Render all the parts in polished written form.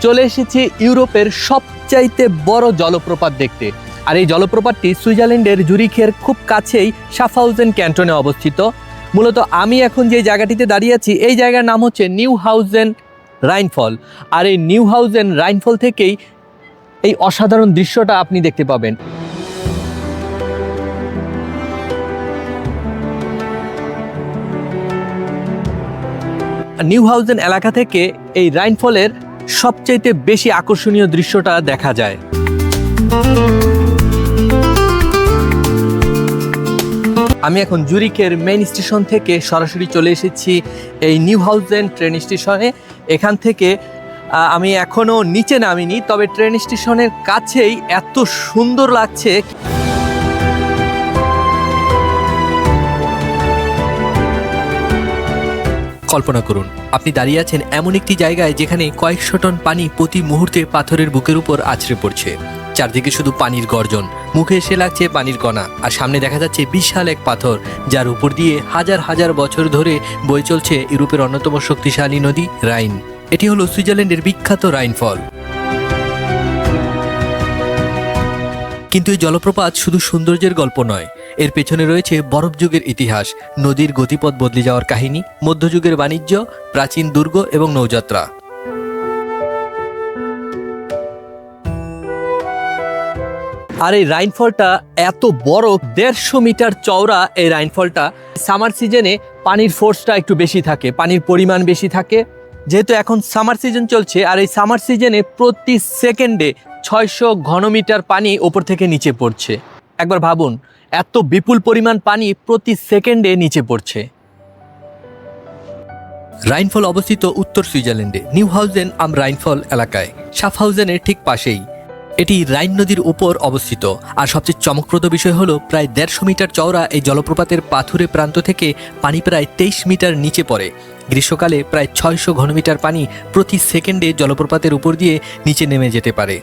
চলে এসেছি ইউরোপের সবচাইতে বড় জলপ্রপাত দেখতে। আর এই জলপ্রপাতটি সুইজারল্যান্ডের জুরিখের খুব কাছেই শাফহাউজেন ক্যান্টনে অবস্থিত। মূলত আমি এখন যে জায়গাটিতে দাঁড়িয়ে আছি এই জায়গার নাম হচ্ছে নিউহাউজেন রাইনফল। আর এই নিউহাউজেন রাইনফল থেকেই এই অসাধারণ দৃশ্যটা আপনি দেখতে পাবেন। নিউহাউজেন এলাকা থেকে এই রাইনফলের সবচাইতে বেশি আকর্ষণীয় দৃশ্যটা দেখা যায়। আমি এখন জুরিখের মেইন স্টেশন থেকে সরাসরি চলে এসেছি এই নিউহাউজেন ট্রেন স্টেশনে। এখান থেকে আমি এখনও নিচে নামিনি, তবে ট্রেন স্টেশনের কাছেই এত সুন্দর লাগছে। কল্পনা করুন আপনি দাঁড়িয়ে আছেন এমন একটি জায়গায় যেখানে কয়েকশো টন পানি প্রতি মুহূর্তে পাথরের বুকের উপর আছড়ে পড়ছে। চারদিকে শুধু পানির গর্জন, মুখে এসে লাগছে পানির কণা, আর সামনে দেখা যাচ্ছে বিশাল এক পাথর যার উপর দিয়ে হাজার হাজার বছর ধরে বয়ে চলছে ইউরোপের অন্যতম শক্তিশালী নদী রাইন। এটি হলো সুইজারল্যান্ডের বিখ্যাত রাইনফল। কিন্তু এই জলপ্রপাত শুধু সৌন্দর্যের গল্প নয়, এর পেছনে রয়েছে বরফ যুগের ইতিহাস, নদীর গতিপথ বদলে যাওয়ার কাহিনী, মধ্যযুগের বাণিজ্য, প্রাচীন দুর্গ এবং নৌযাত্রা। আর এই রাইনফলটা এত বড়, 150 মিটার চওড়া। এই রাইনফলটা সামার সিজনে পানির ফোর্সটা একটু বেশি থাকে, পানির পরিমাণ বেশি থাকে। যেহেতু এখন সামার সিজন চলছে, আর এই সামার সিজনে প্রতি সেকেন্ডে 600 ঘনমিটার পানি ওপর থেকে নিচে পড়ছে। একবার ভাবুন, এত বিপুল পরিমাণ পানি প্রতি সেকেন্ডে নিচে পড়ছে। রাইনফল অবস্থিত উত্তর সুইজারল্যান্ডে নিউহাউজেন আম রাইনফল এলাকায়, শাফহাউজেনের ঠিক পাশেই। এটি রাইন নদীর উপর অবস্থিত। আর সবচেয়ে চমকপ্রদ বিষয় হলো প্রায় 150 মিটার চওড়া এই জলপ্রপাতের পাথুরে প্রান্ত থেকে পানি প্রায় 23 মিটার নিচে পড়ে। গ্রীষ্মকালে প্রায় 600 ঘনমিটার পানি প্রতি সেকেন্ডে জলপ্রপাতের উপর দিয়ে নিচে নেমে যেতে পারে।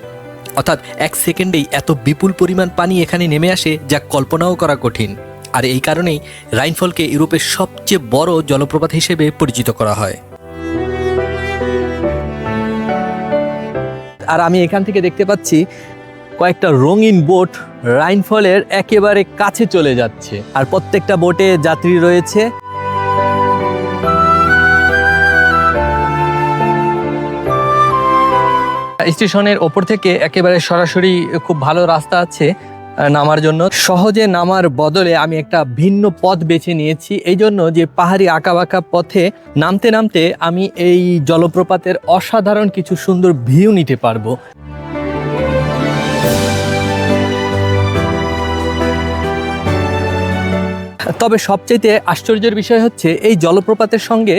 অর্থাৎ 1 সেকেন্ডেই এত বিপুল পরিমাণ পানি এখানে নেমে আসে যা কল্পনাও করা কঠিন। আর এই কারণেই রাইনফলকে ইউরোপের সবচেয়ে বড় জলপ্রপাত হিসেবে পরিচিত করা হয়। আর আমি এখান থেকে দেখতে পাচ্ছি কয়েকটা রঙিন বোট রাইনফলের একেবারে কাছে চলে যাচ্ছে, আর প্রত্যেকটা বোটে যাত্রী রয়েছে। স্টেশনের ওপর থেকে একেবারে সরাসরি খুব ভালো রাস্তা আছে নামার জন্য। সহজে নামার বদলে আমি একটা ভিন্ন পথ বেছে নিয়েছি, এই জন্য যে পাহাড়ি আঁকাবাঁকা পথে নামতে নামতে আমি এই জলপ্রপাতের অসাধারণ কিছু সুন্দর ভিউ নিতে পারবো। তবে সবচাইতে আশ্চর্যের বিষয় হচ্ছে এই জলপ্রপাতের সঙ্গে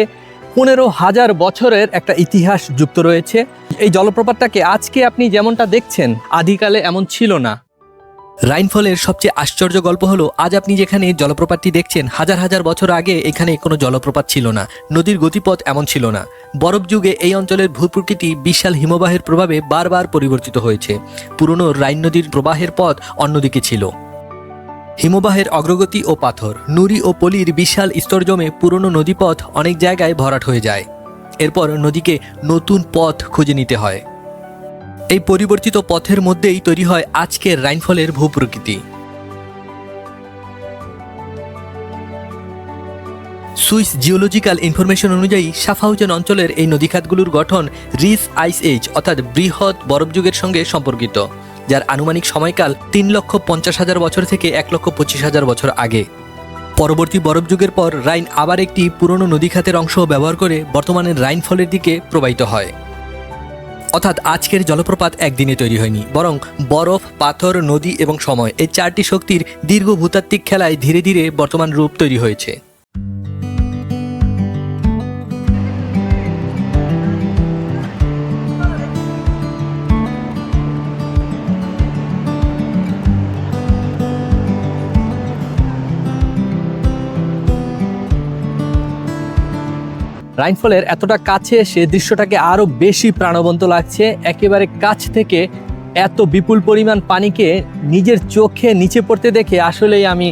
15,000 বছরের একটা ইতিহাস যুক্ত রয়েছে। এই জলপ্রপাতটাকে আজকে আপনি যেমনটা দেখছেন আদিকালে এমন ছিল না। রাইনফলের সবচেয়ে আশ্চর্য গল্প হলো, আজ আপনি যেখানে জলপ্রপাতটি দেখছেন, হাজার হাজার বছর আগে এখানে কোনো জলপ্রপাত ছিল না, নদীর গতিপথ এমন ছিল না। বরফ যুগে এই অঞ্চলের ভূপ্রকৃতি বিশাল হিমবাহের প্রভাবে বারবার পরিবর্তিত হয়েছে। পুরনো রাইন নদীর প্রবাহের পথ অন্যদিকে ছিল। হিমবাহের অগ্রগতি ও পাথর, নুড়ি ও পলির বিশাল স্তর জমে পুরনো নদীপথ অনেক জায়গায় ভরাট হয়ে যায়। এরপর নদীকে নতুন পথ খুঁজে নিতে হয়। এই পরিবর্তিত পথের মধ্যেই তৈরি হয় আজকের রাইনফলের ভূপ্রকৃতি। সুইস জিওলজিক্যাল ইনফরমেশন অনুযায়ী শাফহাউজেন অঞ্চলের এই নদীখাতগুলোর গঠন রিস আইস এজ অর্থাৎ বৃহৎ বরফযুগের সঙ্গে সম্পর্কিত, যার আনুমানিক সময়কাল 3,50,000 বছর থেকে 1,25,000 বছর আগে। পরবর্তী বরফযুগের পর রাইন আবার একটি পুরনো নদীখাতের অংশ ব্যবহার করে বর্তমানের রাইনফলের দিকে প্রবাহিত হয়। অর্থাৎ আজকের জলপ্রপাত একদিনে তৈরি হয়নি, বরং বরফ, পাথর, নদী এবং সময়, এই 4টি শক্তির দীর্ঘ ভূতাত্ত্বিক খেলায় ধীরে ধীরে বর্তমান রূপ তৈরি হয়েছে। রাইনফলের এতটা কাছে এসে দৃশ্যটাকে আরও বেশি প্রাণবন্ত লাগছে। একেবারে কাছ থেকে এত বিপুল পরিমাণ পানিকে নিজের চোখে নিচে পড়তে দেখে আসলেই আমি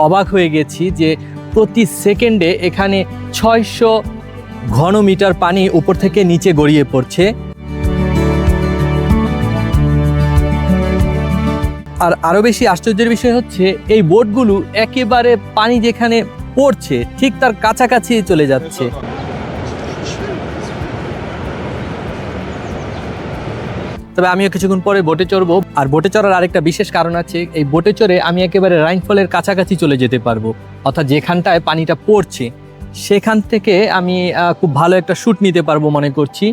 অবাক হয়ে গেছি যে প্রতি সেকেন্ডে এখানে 600 ঘনমিটার পানি উপর থেকে নিচে গড়িয়ে পড়ছে। আর আরো বেশি আশ্চর্যের বিষয় হচ্ছে এই বোটগুলো একেবারে পানি যেখানে পড়ছে ঠিক তার কাছাকাছি চলে যাচ্ছে। তবে আমিও কিছুক্ষণ পরে বোটে চড়বো। আর বোটে চড়ার আরেকটা বিশেষ কারণ আছে, এই বোটে চড়ে আমি একেবারে রাইনফলের কাছাকাছি চলে যেতে পারবো, অর্থাৎ যেখানটায় পানিটা পড়ছে সেখান থেকে আমি খুব ভালো একটা শ্যুট নিতে পারবো মনে করছি।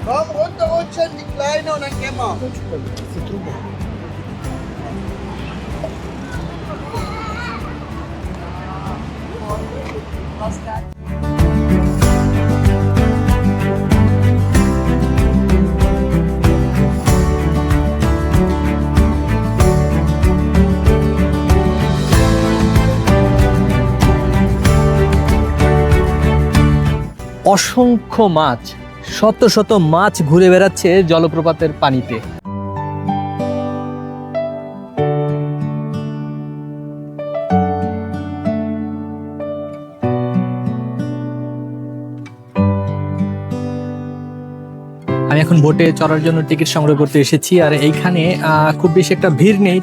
Komm runter rutschen, die Kleine, und dann gehen wir. অসংখ্য মাছ, শত শত মাছ ঘুরে বেড়াচ্ছে জলপ্রপাতের পানিতে। আমি এখন বোটে চড়ার জন্য টিকিট সংগ্রহ করতে এসেছি, আর এইখানে খুব বেশি একটা ভিড় নেই।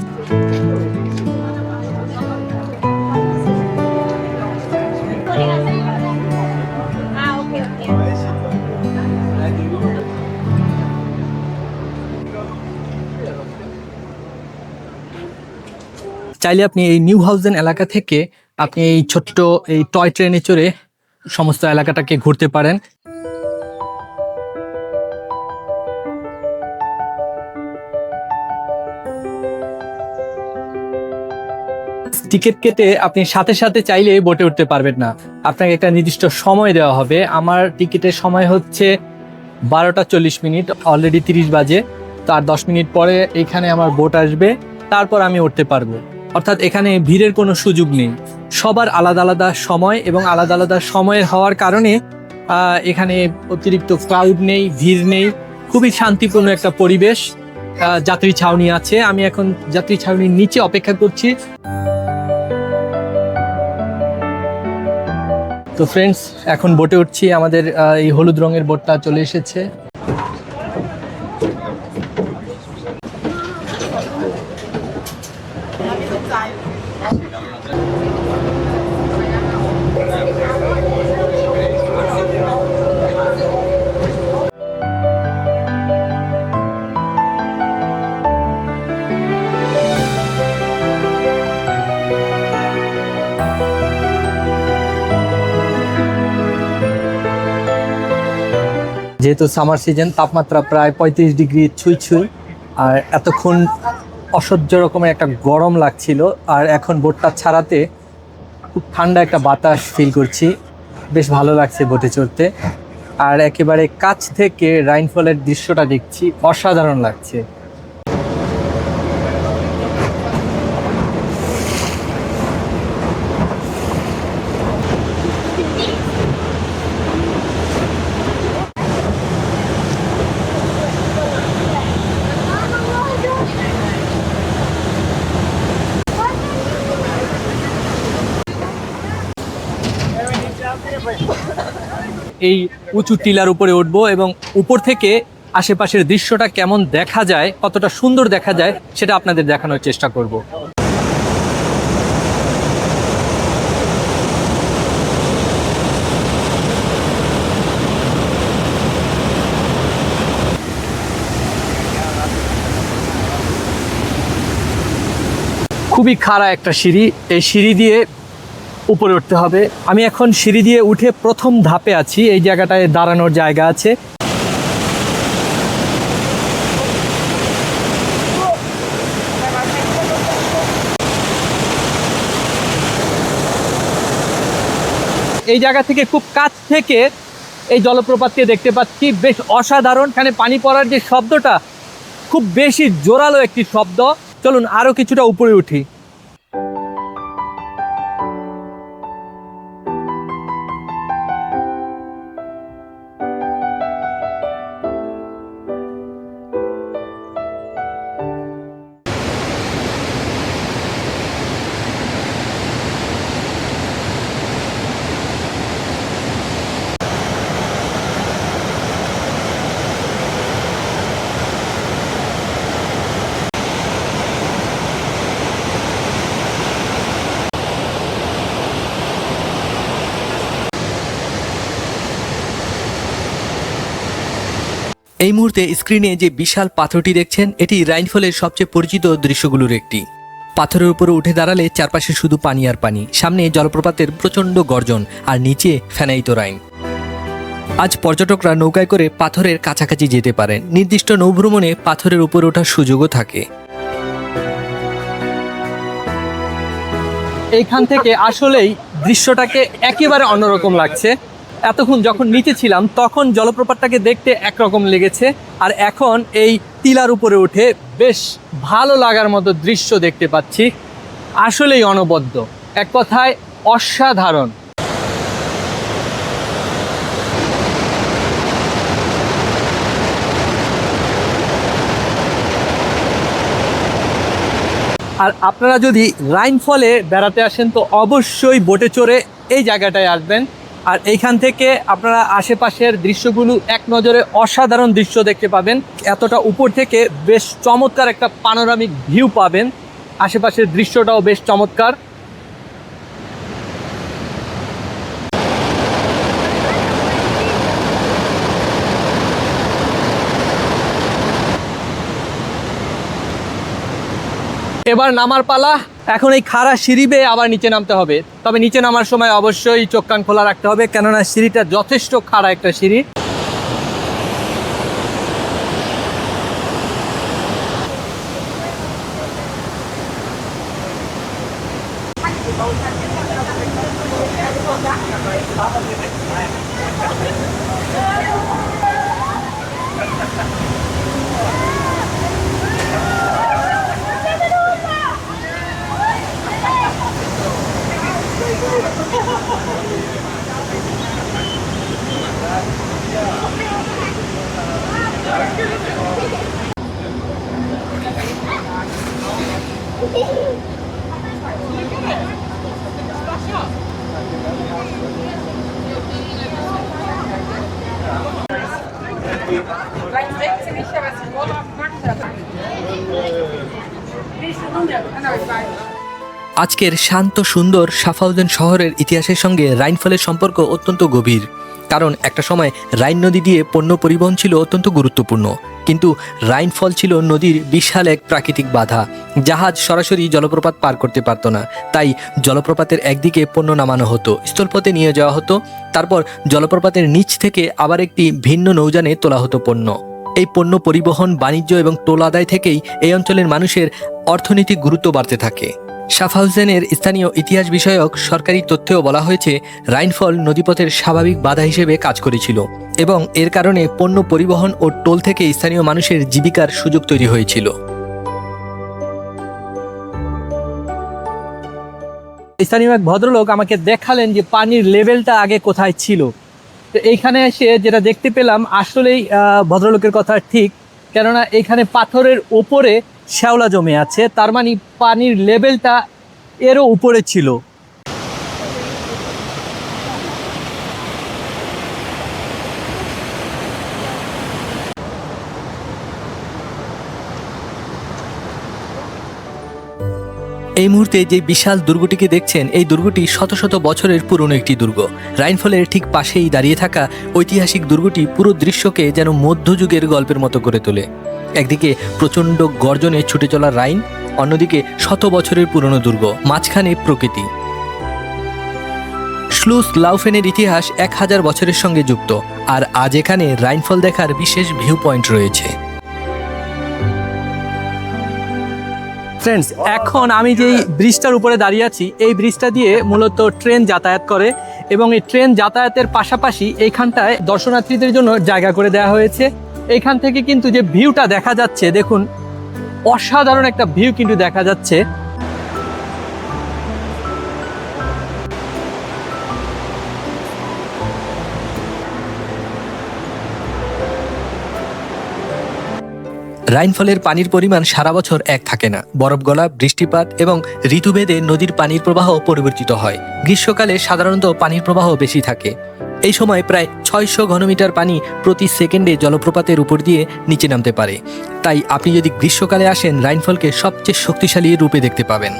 চাইলে আপনি এই নিউ হাউজেন এলাকা থেকে আপনি এই ছোট্ট এই টয় ট্রেনে চড়ে সমস্ত এলাকাটাকে ঘুরতে পারেন। টিকিট কেটে আপনি সাথে সাথে চাইলে বোটে উঠতে পারবেন না, আপনাকে একটা নির্দিষ্ট সময় দেওয়া হবে। আমার টিকিটের সময় হচ্ছে 12টা 40 মিনিট, অলরেডি 30 বাজে। তো আর 10 মিনিট পরে এখানে আমার বোট আসবে, তারপর আমি উঠতে পারবো। অর্থাৎ এখানে ভিড়ের কোনো সুযোগ নেই, সবার আলাদা আলাদা সময়, এবং আলাদা আলাদা সময়ের হওয়ার কারণে এখানে অতিরিক্ত ক্রাউড নেই, ভিড় নেই, খুবই শান্তিপূর্ণ একটা পরিবেশ। যাত্রী ছাউনি আছে, আমি এখন যাত্রী ছাউনির নিচে অপেক্ষা করছি। তো ফ্রেন্ডস, এখন বোটে উঠছি, আমাদের এই হলুদ রঙের বোটটা চলে এসেছে। যেহেতু সামার সিজন, তাপমাত্রা প্রায় 35 ডিগ্রি ছুঁই ছুঁই, আর এতক্ষণ অসহ্য রকমের একটা গরম লাগছিল, আর এখন বোটটা ছাড়াতে খুব ঠান্ডা একটা বাতাস ফিল করছি, বেশ ভালো লাগছে বোটে চড়তে। আর একেবারে কাছ থেকে রাইনফলের দৃশ্যটা দেখছি, অসাধারণ লাগছে। এই উঁচু টিলার উপরে উঠবো এবং উপর থেকে আশেপাশের দৃশ্যটা কেমন দেখা যায়, কতটা সুন্দর দেখা যায় সেটা আপনাদের দেখানোর চেষ্টা করব। খুবই খাড়া একটা সিঁড়ি, এই সিঁড়ি দিয়ে উপরে উঠতে হবে। আমি এখন সিঁড়ি দিয়ে উঠে প্রথম ধাপে আছি, এই জায়গাটায় দাঁড়ানোর জায়গা আছে। এই জায়গা থেকে খুব কাছ থেকে এই জলপ্রপাতকে দেখতে পাচ্ছি, বেশ অসাধারণ। এখানে পানি পড়ার যে শব্দটা খুব বেশি জোরালো একটি শব্দ। চলুন আরো কিছুটা উপরে উঠি। এই মুহূর্তে স্ক্রিনে যে বিশাল পাথরটি দেখছেন এটি রাইনফলের সবচেয়ে পরিচিত দৃশ্যগুলোর একটি। পাথরের উপরে উঠে দাঁড়ালে চারপাশে শুধু পানি আর পানি, সামনে জলপ্রপাতের প্রচণ্ড গর্জন আর নিচে ফেনায়িত রাইন। আজ পর্যটকরা নৌকায় করে পাথরের কাছাকাছি যেতে পারেন, নির্দিষ্ট নৌভ্রমণে পাথরের উপরে ওঠার সুযোগও থাকে। এইখান থেকে আসলেই দৃশ্যটাকে একেবারে অন্যরকম লাগছে। এতক্ষণ যখন নিচে ছিলাম তখন জলপ্রপাতটাকে দেখতে একরকম লেগেছে, আর এখন এই টিলার উপরে উঠে বেশ ভালো লাগার মতো দৃশ্য দেখতে পাচ্ছি। আসলেই অনবদ্য, এক কথায় অসাধারণ। আর আপনারা যদি রাইনফলে বেড়াতে আসেন তো অবশ্যই বোটে চড়ে এই জায়গাটায় আসবেন। আর এইখান থেকে আপনারা আশেপাশের দৃশ্যগুলো এক নজরে অসাধারণ দৃশ্য দেখতে পাবেন। এতটা উপর থেকে বেশ চমৎকার একটা পানোরামিক ভিউ পাবেন, আশেপাশের দৃশ্যটাও বেশ চমৎকার। এবার নামার পালা। এখন এই খাড়া সিঁড়ি বেয়ে আবার নিচে নামতে হবে, তবে নিচে নামার সময় অবশ্যই চোখ কান খোলা রাখতে হবে, কেননা সিঁড়িটা যথেষ্ট খাড়া একটা সিঁড়ি। Gleich 16 nicht, aber es ist Urlaub gemacht hat. Nächste Runde, genau, ich weiß. আজকের শান্ত সুন্দর সাফাউজেন শহরের ইতিহাসের সঙ্গে রাইনফলের সম্পর্ক অত্যন্ত গভীর, কারণ একটা সময় রাইন নদী দিয়ে পণ্য পরিবহন ছিল অত্যন্ত গুরুত্বপূর্ণ, কিন্তু রাইনফল ছিল নদীর বিশাল এক প্রাকৃতিক বাধা। জাহাজ সরাসরি জলপ্রপাত পার করতে পারতো না, তাই জলপ্রপাতের একদিকে পণ্য নামানো হতো, স্থলপথে নিয়ে যাওয়া হতো, তারপর জলপ্রপাতের নিচ থেকে আবার একটি ভিন্ন নৌযানে তোলা হতো পণ্য। এই পণ্য পরিবহন, বাণিজ্য এবং টোল আদায় থেকেই এই অঞ্চলের মানুষের অর্থনৈতিক গুরুত্ব বাড়তে থাকে। শাফহাউজেনের স্থানীয় ইতিহাস বিষয়ক সরকারি তথ্যেও বলা হয়েছে রাইনফল নদীপথের স্বাভাবিক বাধা হিসেবে কাজ করেছিল এবং এর কারণে পণ্য পরিবহন ও টোল থেকে স্থানীয় মানুষের জীবিকার সুযোগ তৈরি হয়েছিল। স্থানীয় এক ভদ্রলোক আমাকে দেখালেন যে পানির লেভেলটা আগে কোথায় ছিল। তো এইখানে এসে যেটা দেখতে পেলাম, আসলেই ভদ্রলোকের কথা ঠিক, কেননা এখানে পাথরের ওপরে শ্যাওলা জমে আছে, তার মানে পানির লেভেলটা এরও উপরে ছিল। এই মুহূর্তে যে বিশাল দুর্গটিকে দেখছেন, এই দুর্গটি শত শত বছরের পুরনো একটি দুর্গ। রাইনফলের ঠিক পাশেই দাঁড়িয়ে থাকা ঐতিহাসিক দুর্গটি পুরো দৃশ্যকে যেন মধ্যযুগের গল্পের মতো করে তোলে। একদিকে প্রচণ্ড গর্জনে ছুটে চলা রাইন, অন্যদিকে শত বছরের পুরনো দুর্গ, মাঝখানে প্রকৃতি। স্লুস লাউফেনের ইতিহাস 1000 বছরের সঙ্গে যুক্ত, আর আজ এখানে রাইনফল দেখার বিশেষ ভিউ পয়েন্ট রয়েছে। ফ্রেন্ডস, এখন আমি যেই ব্রিজটার উপরে দাঁড়িয়ে আছি, এই ব্রিজটা দিয়ে মূলত ট্রেন যাতায়াত করে এবং এই ট্রেন যাতায়াতের পাশাপাশি এইখানটায় দর্শনার্থীদের জন্য জায়গা করে দেওয়া হয়েছে। এইখান থেকে কিন্তু যে ভিউটা দেখা যাচ্ছে, দেখুন অসাধারণ একটা ভিউ কিন্তু দেখা যাচ্ছে। রাইনফলের পানির পরিমাণ সারা বছর এক থাকে না, বরফ গলা, বৃষ্টিপাত এবং ঋতুভেদে নদীর পানির প্রবাহ পরিবর্তিত হয়। গ্রীষ্মকালে সাধারণত পানির প্রবাহ বেশি থাকে। এই সময় প্রায় 600 ঘনমিটার পানি প্রতি সেকেন্ডে জলপ্রপাতের উপর দিয়ে নিচে নামতে পারে। তাই আপনি যদি গ্রীষ্মকালে আসেন, রাইনফলকে সবচেয়ে শক্তিশালী রূপে দেখতে পাবেন।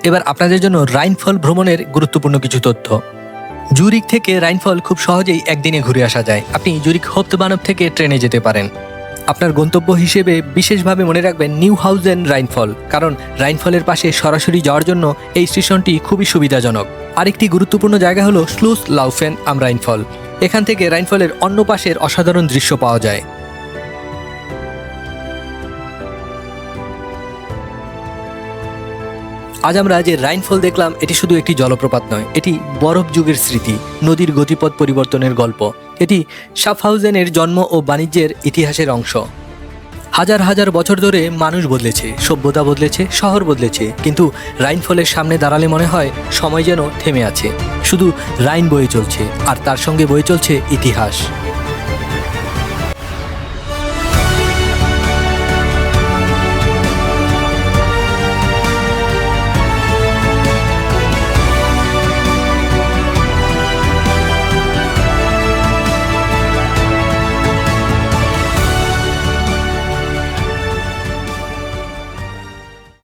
এবার আপনাদের জন্য রাইনফল ভ্রমণের গুরুত্বপূর্ণ কিছু তথ্য। জুরিক থেকে রাইনফল খুব সহজেই একদিনে ঘুরে আসা যায়। আপনি জুরিক হাউপটবানফ থেকে ট্রেনে যেতে পারেন। আপনার গন্তব্য হিসেবে বিশেষভাবে মনে রাখবেন নিউহাউজেন রাইনফল, কারণ রাইনফলের পাশে সরাসরি যাওয়ার জন্য এই স্টেশনটি খুবই সুবিধাজনক। আরেকটি গুরুত্বপূর্ণ জায়গা হলো স্লুস লাউফেন আম রাইনফল। এখান থেকে রাইনফলের অন্য পাশের অসাধারণ দৃশ্য পাওয়া যায়। আজ আমরা যে রাইনফল দেখলাম এটি শুধু একটি জলপ্রপাত নয়, এটি বরফ যুগের স্মৃতি, নদীর গতিপথ পরিবর্তনের গল্প। এটি শাফহাউজেনের জন্ম ও বাণিজ্যের ইতিহাসের অংশ। হাজার হাজার বছর ধরে মানুষ বদলেছে, সভ্যতা বদলেছে, শহর বদলেছে, কিন্তু রাইনফলের সামনে দাঁড়ালে মনে হয় সময় যেন থেমে আছে। শুধু রাইন বয়ে চলছে, আর তার সঙ্গে বয়ে চলছে ইতিহাস।